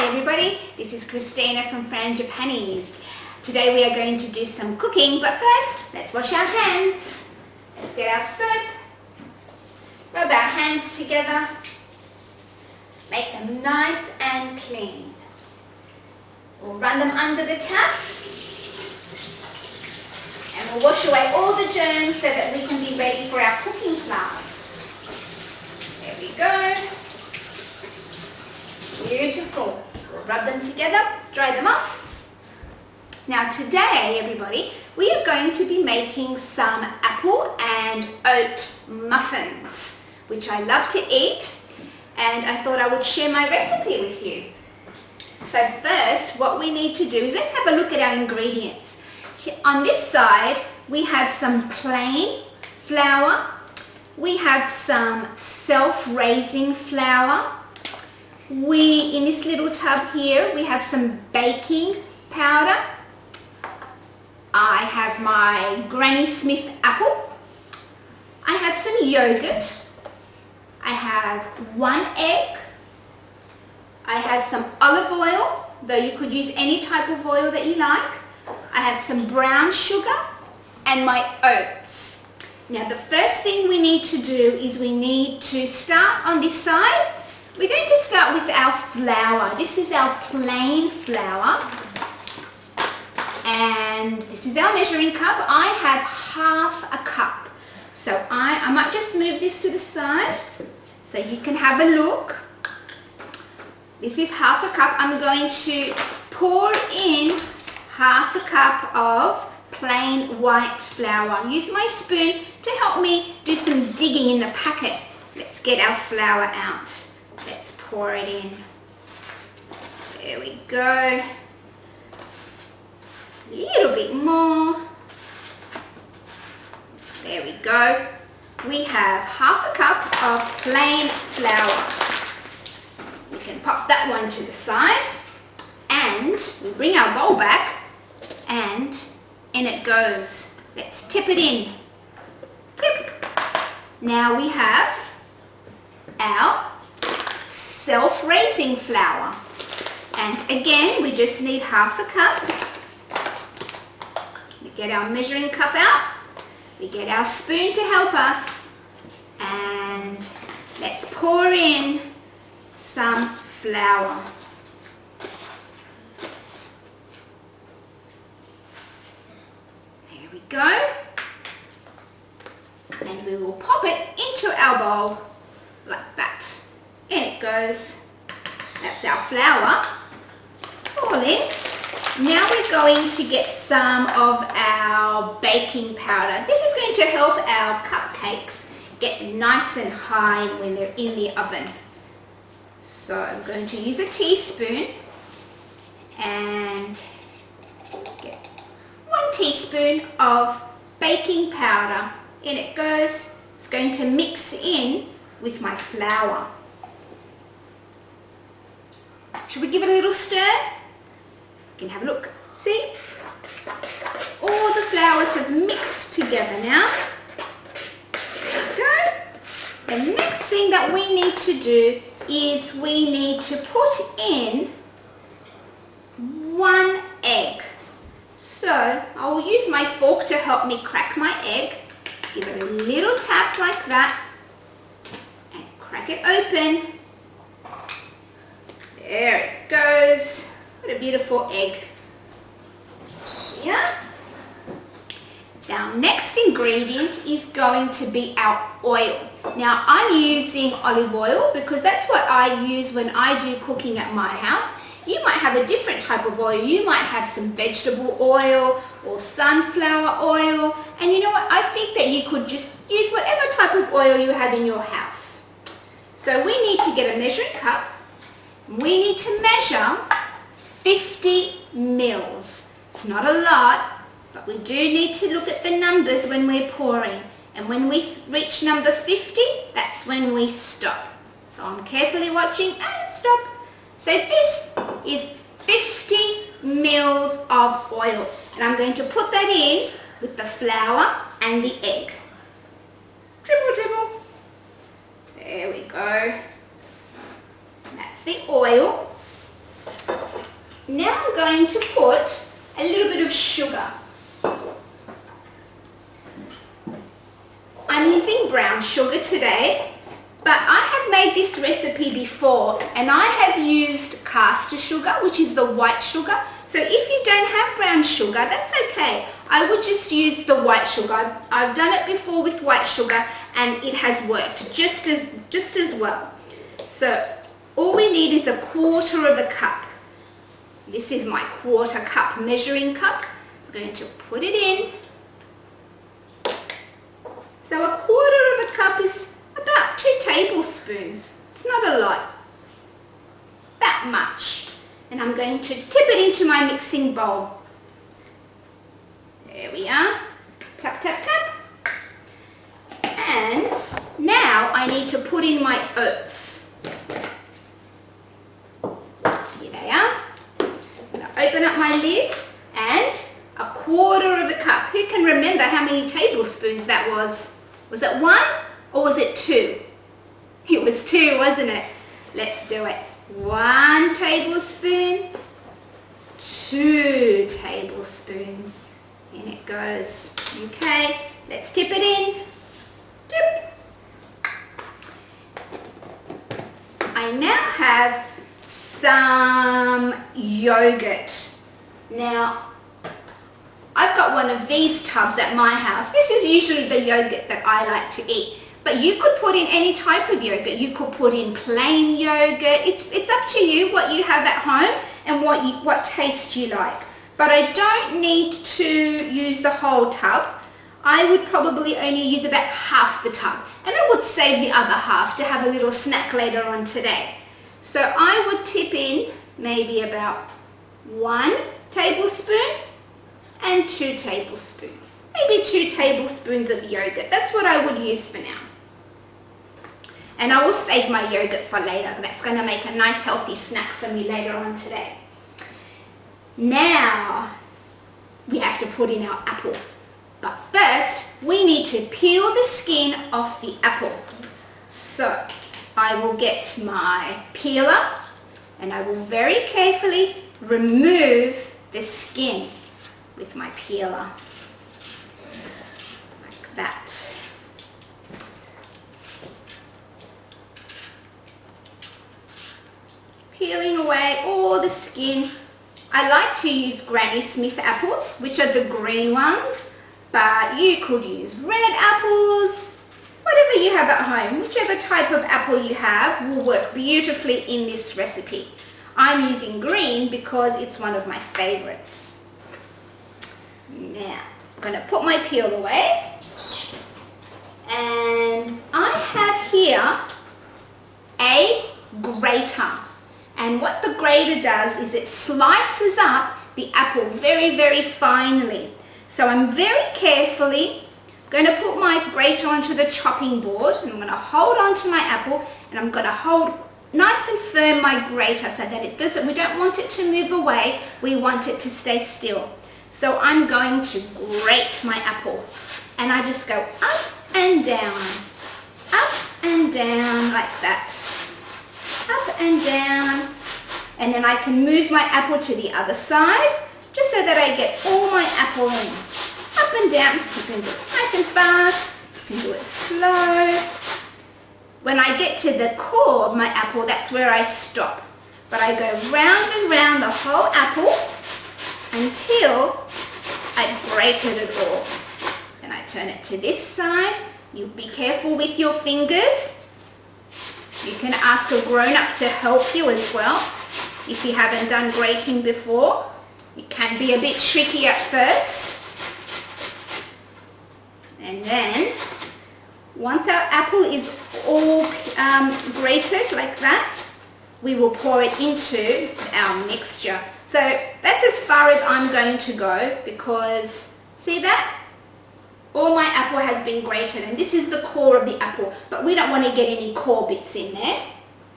Hi everybody, this is Cristina from Frangipani's. Today we are going to do some cooking, but first let's wash our hands. Let's get our soap, rub our hands together, make them nice and clean. We'll run them under the tap and we'll wash away all the germs so that we can be ready for our cooking class. There we go. Beautiful. We'll rub them together, dry them off. Now today, everybody, we are going to be making some apple and oat muffins, which I love to eat, and I thought I would share my recipe with you. So first, what we need to do is let's have a look at our ingredients. On this side, we have some plain flour. We have some self-raising flour. In this little tub here, we have some baking powder. I have my Granny Smith apple. I have some yogurt. I have 1 egg. I have some olive oil, though you could use any type of oil that you like. I have some brown sugar and my oats. Now the first thing we need to do is we need to start on this side. We're going to start with our flour. This is our plain flour. And this is our measuring cup. I have half a cup. So I might just move this to the side so you can have a look. This is half a cup. I'm going to pour in half a cup of plain white flour. Use my spoon to help me do some digging in the packet. Let's get our flour out. Let's pour it in. There we go. A little bit more. There we go. We have half a cup of plain flour. We can pop that one to the side and we bring our bowl back and in it goes. Let's tip it in. Tip. Now we have our self-raising flour. And again, we just need half a cup. We get our measuring cup out. We get our spoon to help us. And let's pour in some flour. There we go. And we will pop it into our bowl like that. In it goes. That's our flour. All in. Now we're going to get some of our baking powder. This is going to help our cupcakes get nice and high when they're in the oven. So I'm going to use a teaspoon and get 1 teaspoon of baking powder. In it goes. It's going to mix in with my flour. Should we give it a little stir? You can have a look. See? All the flours have mixed together now. There we go. The next thing that we need to do is we need to put in 1 egg. So I will use my fork to help me crack my egg. Give it a little tap like that and crack it open. There it goes. What a beautiful egg. Yeah. Our next ingredient is going to be our oil. Now I'm using olive oil because that's what I use when I do cooking at my house. You might have a different type of oil. You might have some vegetable oil or sunflower oil. And you know what? I think that you could just use whatever type of oil you have in your house. So we need to get a measuring cup. We need to measure 50 mils. It's not a lot, but we do need to look at the numbers when we're pouring. And when we reach number 50, that's when we stop. So I'm carefully watching and stop. So this is 50 mils of oil. And I'm going to put that in with the flour and the egg. Dribble, dribble. There we go. That's the oil. Now I'm going to put a little bit of sugar. I'm using brown sugar today, but I have made this recipe before and I have used caster sugar, which is the white sugar. So if you don't have brown sugar, that's okay. I would just use the white sugar. I've done it before with white sugar and it has worked just as well. So all we need is a quarter of a cup. This is my quarter cup measuring cup. I'm going to put it in. So a quarter of a cup is about 2 tablespoons. It's not a lot. That much. And I'm going to tip it into my mixing bowl. There we are. Tap, tap, tap. And now I need to put in my oats. Here they are. I'm going to open up my lid and a quarter of a cup. Who can remember how many tablespoons that was? Was it 1 or was it 2? It was 2, wasn't it? Let's do it. 1 tablespoon, 2 tablespoons. In it goes. Okay, let's tip it in. Dip. I now have some yogurt. Now, I've got one of these tubs at my house. This is usually the yogurt that I like to eat. But you could put in any type of yogurt. You could put in plain yogurt. It's up to you what you have at home and what taste you like. But I don't need to use the whole tub. I would probably only use about half the tub. And I would save the other half to have a little snack later on today. So I would tip in maybe about 1 tablespoon and 2 tablespoons. Maybe 2 tablespoons of yogurt. That's what I would use for now. And I will save my yogurt for later. That's going to make a nice healthy snack for me later on today. Now, we have to put in our apple. But first, we need to peel the skin off the apple. So, I will get my peeler and I will very carefully remove the skin with my peeler. Like that. Peeling away all the skin. I like to use Granny Smith apples, which are the green ones, but you could use red apples, whatever you have at home. Whichever type of apple you have will work beautifully in this recipe. I'm using green because it's one of my favorites. Now, I'm going to put my peel away, and I have here a grater. And what the grater does is it slices up the apple very, very finely. So I'm very carefully going to put my grater onto the chopping board, and I'm going to hold onto my apple, and I'm going to hold nice and firm my grater so that it doesn't, we don't want it to move away, we want it to stay still. So I'm going to grate my apple, and I just go up and down like that. Up and down, and then I can move my apple to the other side just so that I get all my apple in. Up and down. You can do it nice and fast, you can do it slow. When I get to the core of my apple, that's where I stop. But I go round and round the whole apple until I've grated it all. Then I turn it to this side. You be careful with your fingers. You can ask a grown-up to help you as well if you haven't done grating before. It can be a bit tricky at first. And then, once our apple is all grated like that, we will pour it into our mixture. So that's as far as I'm going to go because, see that? All my apple has been grated, and this is the core of the apple, but we don't want to get any core bits in there.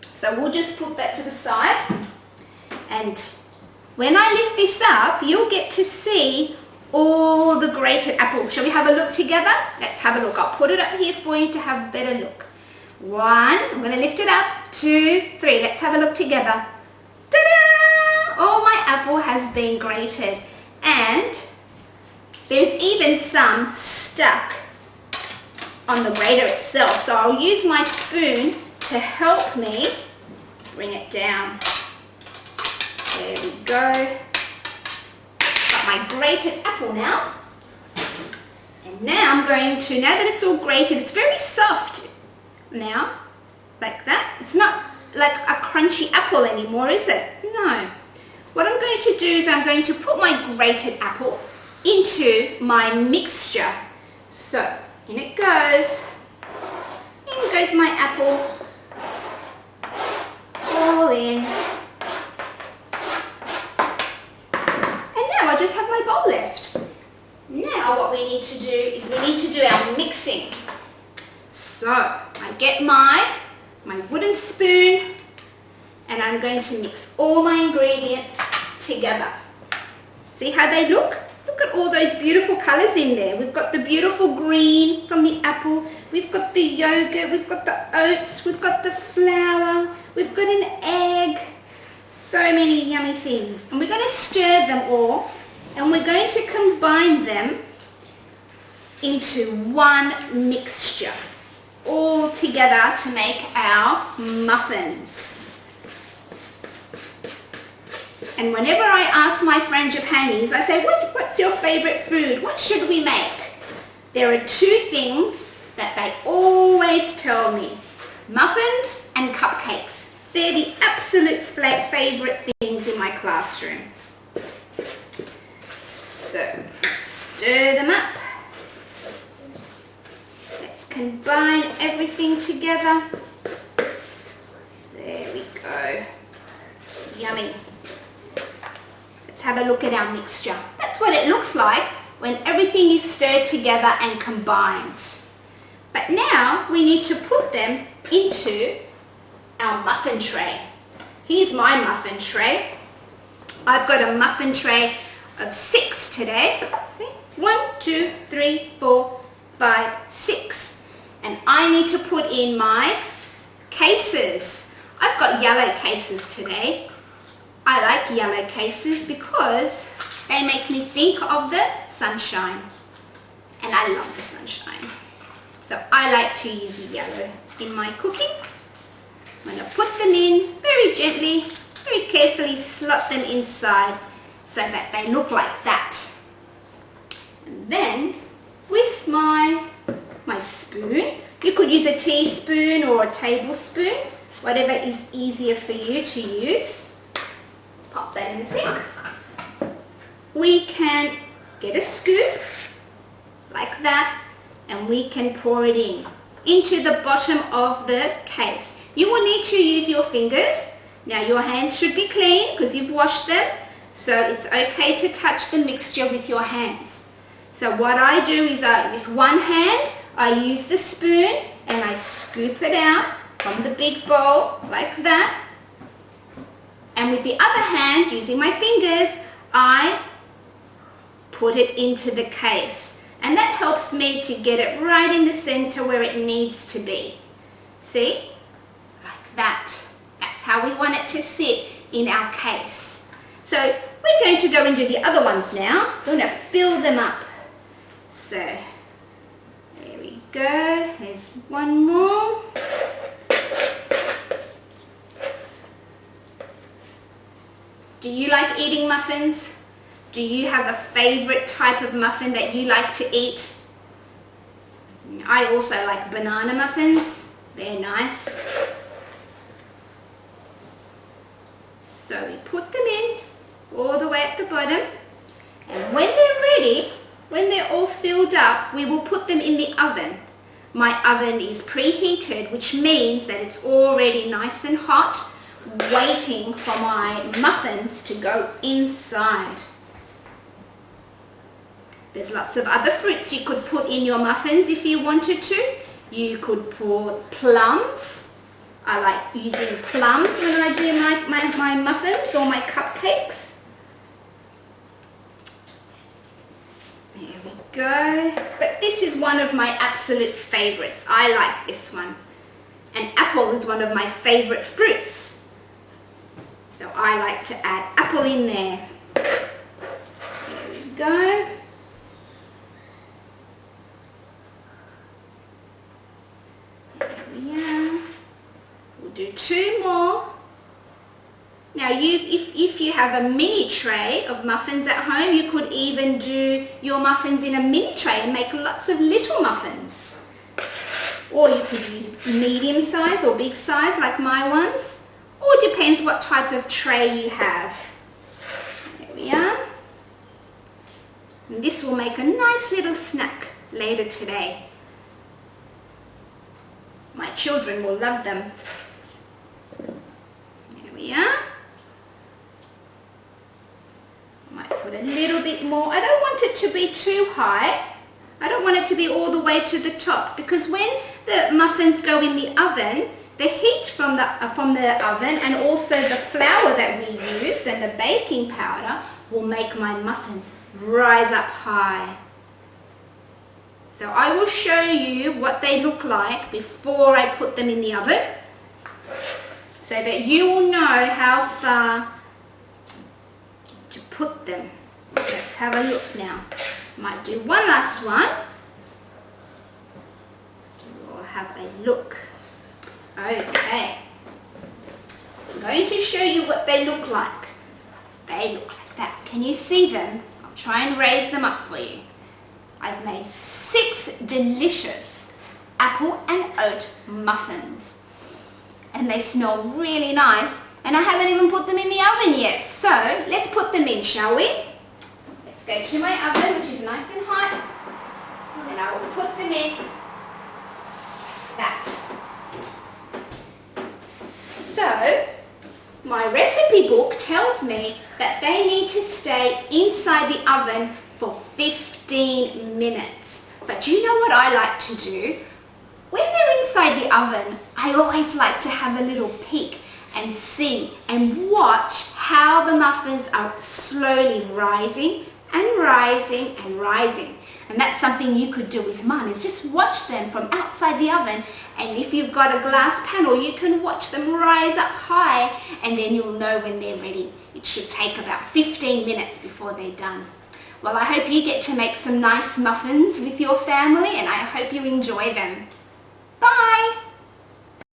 So we'll just put that to the side. And when I lift this up, you'll get to see all the grated apple. Shall we have a look together? Let's have a look. I'll put it up here for you to have a better look. 1, I'm going to lift it up. 2, 3. Let's have a look together. Ta-da! All my apple has been grated, and there's even some stuck on the grater itself. So I'll use my spoon to help me bring it down. There we go. Got my grated apple now. And now I'm going to, now that it's all grated, it's very soft now, like that. It's not like a crunchy apple anymore, is it? No. What I'm going to do is I'm going to put my grated apple into my mixture. So, in it goes. In goes my apple. All in. And now I just have my bowl left. Now what we need to do is we need to do our mixing. So, I get my wooden spoon and I'm going to mix all my ingredients together. See how they look? Look at all those beautiful colours in there. We've got the beautiful green from the apple, we've got the yogurt, we've got the oats, we've got the flour, we've got an egg, so many yummy things. And we're going to stir them all and we're going to combine them into one mixture, all together to make our muffins. And whenever I ask my friend Japanese, I say, what's your favorite food? What should we make? There are two things that they always tell me. Muffins and cupcakes. They're the absolute favorite things in my classroom. So, let's stir them up. Let's combine everything together. There we go. Yummy. Let's have a look at our mixture. That's what it looks like when everything is stirred together and combined. But now we need to put them into our muffin tray. Here's my muffin tray. I've got a muffin tray of 6 today. See? 1, 2, 3, 4, 5, 6. And I need to put in my cases. I've got yellow cases today. I like yellow cases because they make me think of the sunshine. And I love the sunshine. So I like to use yellow in my cooking. I'm going to put them in very gently, very carefully slot them inside so that they look like that. And then with my spoon, you could use a teaspoon or a tablespoon, whatever is easier for you to use. Pop that in the sink. We can get a scoop like that and we can pour it into the bottom of the case. You will need to use your fingers. Now your hands should be clean because you've washed them, so it's okay to touch the mixture with your hands. So what I do is with one hand I use the spoon and I scoop it out from the big bowl like that. And with the other hand, using my fingers, I put it into the case. And that helps me to get it right in the center where it needs to be. See? Like that. That's how we want it to sit in our case. So we're going to go and do the other ones now. We're going to fill them up. So there we go. There's one more. Do you like eating muffins? Do you have a favorite type of muffin that you like to eat? I also like banana muffins. They're nice. So we put them in all the way at the bottom. And when they're ready, when they're all filled up, we will put them in the oven. My oven is preheated, which means that it's already nice and hot, waiting for my muffins to go inside. There's lots of other fruits you could put in your muffins if you wanted to. You could put plums. I like using plums when I do my muffins or my cupcakes. There we go. But this is one of my absolute favorites. I like this one. An apple is one of my favorite fruits. So I like to add apple in there. There we go. There we are. We'll do 2 more. Now if you have a mini tray of muffins at home, you could even do your muffins in a mini tray and make lots of little muffins. Or you could use medium size or big size like my ones. Or it depends what type of tray you have. There we are. And this will make a nice little snack later today. My children will love them. There we are. Might put a little bit more. I don't want it to be too high. I don't want it to be all the way to the top, because when the muffins go in the oven, the heat from the oven and also the flour that we used and the baking powder will make my muffins rise up high. So I will show you what they look like before I put them in the oven, so that you will know how far to put them. Let's have a look now. Might do one last one. We'll have a look. Okay. I'm going to show you what they look like. They look like that. Can you see them? I'll try and raise them up for you. I've made 6 delicious apple and oat muffins. And they smell really nice. And I haven't even put them in the oven yet. So let's put them in, shall we? Let's go to my oven, which is nice and hot. And then I will put them in that. So my recipe book tells me that they need to stay inside the oven for 15 minutes. But you know what I like to do? When they're inside the oven, I always like to have a little peek and see and watch how the muffins are slowly rising and rising and rising. And that's something you could do with mine, is just watch them from outside the oven, and if you've got a glass panel, you can watch them rise up high, and then you'll know when they're ready. It should take about 15 minutes before they're done. Well, I hope you get to make some nice muffins with your family, and I hope you enjoy them. Bye!